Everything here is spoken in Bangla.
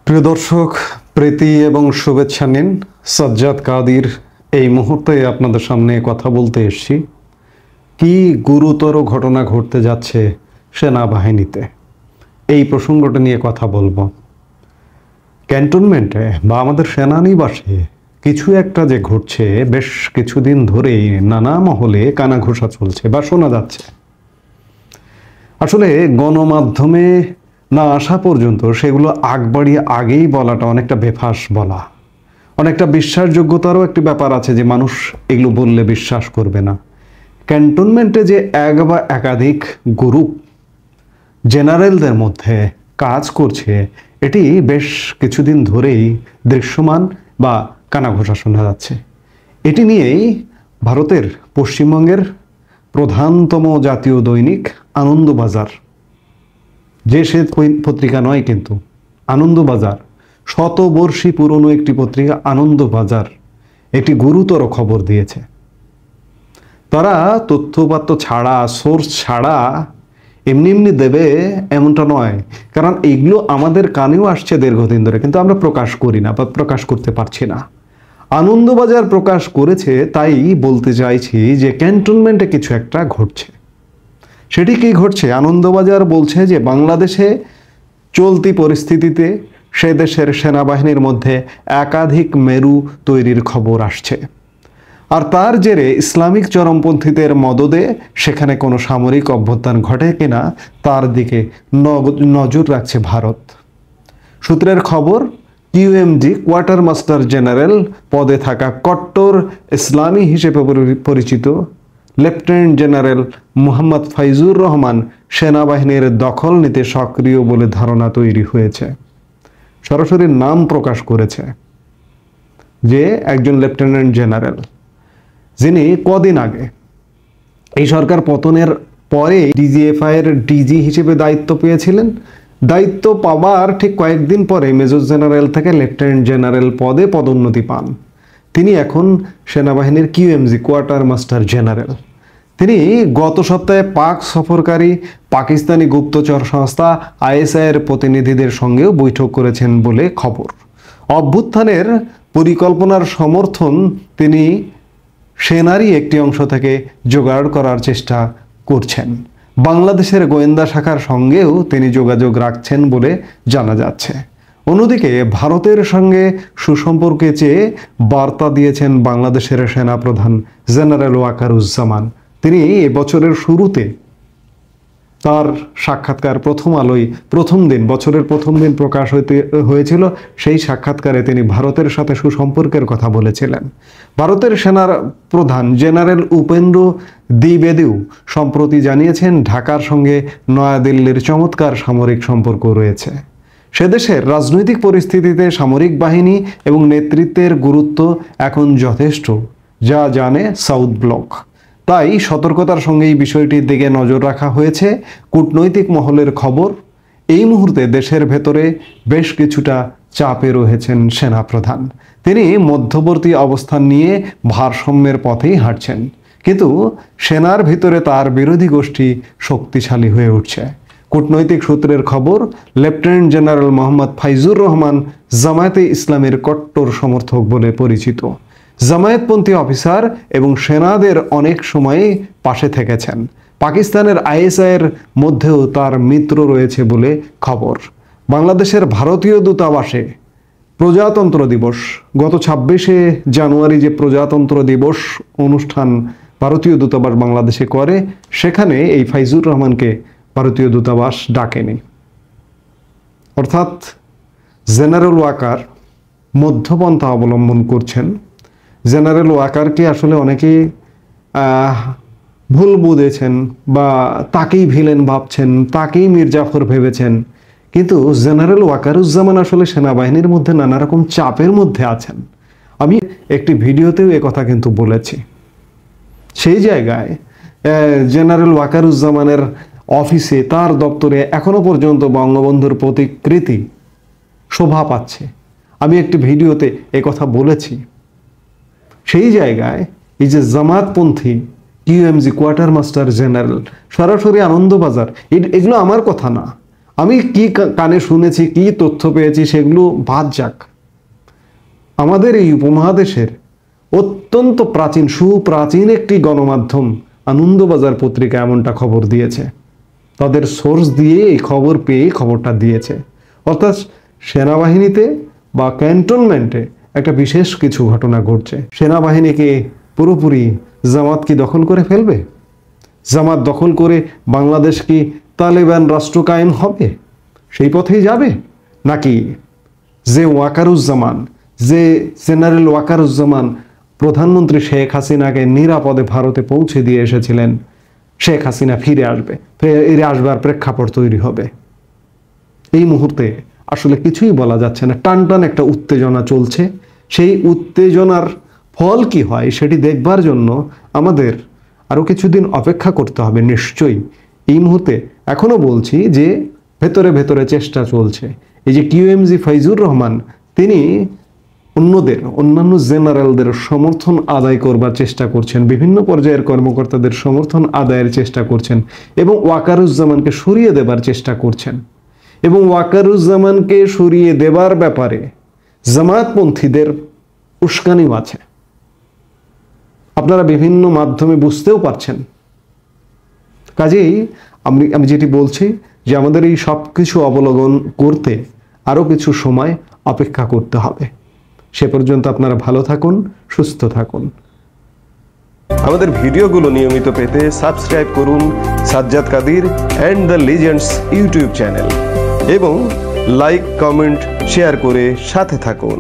প্রিয় দর্শক, প্রীতি এবং শুভেচ্ছা নিন। সাজ্জাদ কাদির এই মুহূর্তে আপনাদের সামনে কথা বলতে এসেছি। কি গুরুতর ঘটনা ঘটতে যাচ্ছে সেনাবাহিনীতে, এই প্রসঙ্গটা নিয়ে কথা বলবো। ক্যান্টনমেন্টে বা আমাদের সেনানিবাসে কিছু একটা যে ঘটছে, বেশ কিছুদিন ধরেই নানা মহলে কানাঘোষা চলছে বা শোনা যাচ্ছে। আসলে গণমাধ্যমে না আসা পর্যন্ত সেগুলো আগবাড়িয়ে আগেই বলাটা অনেকটা বেফাস বলা, অনেকটা বিশ্বাসযোগ্যতারও একটি ব্যাপার আছে যে মানুষ এগুলো বললে বিশ্বাস করবে না। ক্যান্টনমেন্টে যে এক বা একাধিক গ্রুপ জেনারেলদের মধ্যে কাজ করছে, এটি বেশ কিছুদিন ধরেই দৃশ্যমান বা কানাঘোষা শোনা যাচ্ছে। এটি নিয়েই ভারতের পশ্চিমবঙ্গের প্রধানতম জাতীয় দৈনিক আনন্দবাজার, যে সে পত্রিকা নয় কিন্তু আনন্দবাজার, শতবর্ষী পুরনো একটি পত্রিকা আনন্দবাজার, একটি গুরুতর খবর দিয়েছে। তারা তথ্যপাত্র ছাড়া, সোর্স ছাড়া এমনি এমনি দেবে এমনটা নয়, কারণ এগুলো আমাদের কানেও আসছে দীর্ঘদিন ধরে, কিন্তু আমরা প্রকাশ করি না বা প্রকাশ করতে পারছি না। আনন্দবাজার প্রকাশ করেছে, তাই বলতে চাইছি যে ক্যান্টনমেন্টে কিছু একটা ঘটছে। সেটি কি ঘটছে? আনন্দবাজার বলছে যে বাংলাদেশে চলতি পরিস্থিতিতে সে দেশের সেনাবাহিনীর মধ্যে একাধিক মেরু তৈরির খবর আসছে, আর তার জেরে ইসলামিক চরমপন্থীদের মদদে সেখানে কোনো সামরিক অভ্যুত্থান ঘটে কিনা তার দিকে নজর রাখছে ভারত। সূত্রের খবর, কিউএমজি কোয়ার্টার মাস্টার জেনারেল পদে থাকা কট্টর ইসলামী হিসেবে পরিচিত লেফটেন্যান্ট জেনারেল মোহাম্মদ ফাইজুর রহমান সেনাবাহিনীর দখল নিতে সক্রিয় বলে ধারণা তৈরি হয়েছে। সরাসরি নাম প্রকাশ করেছে যে একজন লেফটেন্যান্ট জেনারেল, যিনি কদিন আগে এই সরকার পতনের পরে ডিজিএফআই এর ডিজি হিসেবে দায়িত্ব পেয়েছিলেন। দায়িত্ব পাওয়ার ঠিক কয়েকদিন পরে মেজর জেনারেল থেকে লেফটেন্যান্ট জেনারেল পদে পদোন্নতি পান। তিনি এখন সেনাবাহিনীর কিউএমজি কোয়ার্টার মাস্টার জেনারেল। তিনি গত সপ্তাহে পাক সফরকারী পাকিস্তানি গুপ্তচর সংস্থা আইএসআই এর প্রতিনিধিদের সঙ্গেও বৈঠক করেছেন বলে খবর। অভ্যুত্থানের পরিকল্পনার সমর্থন তিনি সেনারই একটি অংশ থেকে জোগাড় করার চেষ্টা করছেন। বাংলাদেশের গোয়েন্দা শাখার সঙ্গেও তিনি যোগাযোগ রাখছেন বলে জানা যাচ্ছে। অন্যদিকে ভারতের সঙ্গে সুসম্পর্কে চেয়ে বার্তা দিয়েছেন বাংলাদেশের সেনাপ্রধান জেনারেল ওয়াকারুজ্জামান। তিনি এবছরের শুরুতে তার সাক্ষাৎকার প্রথম আলোয় বছরের প্রথম দিন প্রকাশ হয়েছিল। সেই সাক্ষাৎকারে তিনি ভারতের সাথে সুসম্পর্কের কথা বলেছিলেন। ভারতের সেনার প্রধান জেনারেল উপেন্দ্র দ্বিবেদীও সম্প্রতি জানিয়েছেন ঢাকার সঙ্গে নয়াদিল্লির চমৎকার সামরিক সম্পর্ক রয়েছে। সে দেশের রাজনৈতিক পরিস্থিতিতে সামরিক বাহিনী এবং নেতৃত্বের গুরুত্ব এখন যথেষ্ট, যা জানে সাউথ ব্লক। তাই সতর্কতার সঙ্গে এই বিষয়টির দিকে নজর রাখা হয়েছে। কূটনৈতিক মহলের খবর, এই মুহূর্তে দেশের ভেতরে বেশ কিছুটা চাপে রয়েছেন সেনাপ্রধান। তিনি মধ্যবর্তী অবস্থান নিয়ে ভারসাম্যের পথেই হাঁটছেন, কিন্তু সেনার ভিতরে তার বিরোধী গোষ্ঠী শক্তিশালী হয়ে উঠছে। কূটনৈতিক সূত্রের খবর, লেফটেন্যান্ট জেনারেল মোহাম্মদ ফাইজুর রহমান জামায়াতে ইসলামের কট্টর সমর্থক বলে পরিচিত। জামায়াতপন্থী অফিসার এবং সেনাদের অনেক সময়ই পাশে থেকেছেন। পাকিস্তানের আইএসআই এর মধ্যেও তার মিত্র রয়েছে বলে খবর। বাংলাদেশের ভারতীয় দূতাবাসে প্রজাতন্ত্র দিবস, গত 26শে জানুয়ারি যে প্রজাতন্ত্র দিবস অনুষ্ঠান ভারতীয় দূতাবাস বাংলাদেশে করে, সেখানে এই ফাইজুর রহমানকে ভারতীয় দূতাবাস ডাকেনি। অর্থাৎ জেনারেল ওয়াকার মধ্যপন্থা অবলম্বন করছেন। জেনারেল ওয়াকারকে আসলে অনেকেই ভুল বুঝেছেন বা তাকেই ভিলেন ভাবছেন, তাকেই মীর জাফর ভেবেছেন, কিন্তু জেনারেল ওয়াকারুজ্জামান আসলে সেনাবাহিনীর মধ্যে নানা রকম চাপের মধ্যে আছেন। আমি একটি ভিডিওতেও কথা কিন্তু বলেছি। সেই জায়গায় জেনারেল ওয়াকারুজ্জামানের অফিসে, তার দপ্তরে এখনো পর্যন্ত বঙ্গবন্ধুর প্রতিকৃতি শোভা পাচ্ছে। আমি একটি ভিডিওতে কথা বলেছি। সেই জায়গায় এই যে জামাতপন্থী কিউএমজি কোয়ার্টার মাস্টার জেনারেল সরাসরি আনন্দবাজার, এগুলো আমার কথা না, আমি কি কানে শুনেছি, কি তথ্য পেয়েছি সেগুলো বাদ যাক। আমাদের এই উপমহাদেশের অত্যন্ত প্রাচীন, সুপ্রাচীন একটি গণমাধ্যম আনন্দবাজার পত্রিকা এমনটা খবর দিয়েছে। তাদের সোর্স দিয়ে এই খবর পেয়ে খবরটা দিয়েছে। অর্থাৎ সেনাবাহিনীতে বা ক্যান্টনমেন্টে একটা বিশেষ কিছু ঘটনা ঘটছে। সেনাবাহিনীকে পুরোপুরি জামাত কি দখল করে ফেলবে? জামাত দখল করে বাংলাদেশ কি তালেবান রাষ্ট্র কায়েম হবে? সেই পথেই যাবে? নাকি যে ওয়াকারুজ্জামান, যে জেনারেল ওয়াকারুজ্জামান প্রধানমন্ত্রী শেখ হাসিনাকে নিরাপদে ভারতে পৌঁছে দিয়ে এসেছিলেন, শেখ হাসিনা ফিরে আসবার প্রেক্ষাপট তৈরি হবে? এই মুহূর্তে আসলে কিছুই বলা যাচ্ছে না। টান একটা উত্তেজনা চলছে। সেই উত্তেজনার ফল কি হয় সেটি দেখবার জন্য আমাদের আরও কিছুদিন অপেক্ষা করতে হবে নিশ্চয়ই। এই মুহূর্তে এখনো বলছি যে ভেতরে ভেতরে চেষ্টা চলছে। এই যে কিউএমজি ফাইজুর রহমান, তিনি অন্যান্য জেনারেলদের সমর্থন আদায় করবার চেষ্টা করছেন, বিভিন্ন পর্যায়ের কর্মকর্তাদের সমর্থন আদায়ের চেষ্টা করছেন এবং ওয়াকারুজ্জামানকে সরিয়ে দেবার চেষ্টা করছেন। এবং ওয়াকারুজ্জামানকে সরিয়ে দেবার ব্যাপারে জামায়াতপন্থীদের উস্কানিও আছে। আপনারা বিভিন্ন মাধ্যমে বুঝতেও পারছেন। কাজেই আমি যেটি বলছি যে আমাদের এই সব কিছু অবলোকন করতে আরও কিছু সময় অপেক্ষা করতে হবে। সে পর্যন্ত আপনারা ভালো থাকুন, সুস্থ থাকুন। আমাদের ভিডিওগুলো নিয়মিত পেতে সাবস্ক্রাইব করুন Sajjad Kadir and the legends YouTube channel এবং লাইক, কমেন্ট, শেয়ার করে সাথে থাকুন।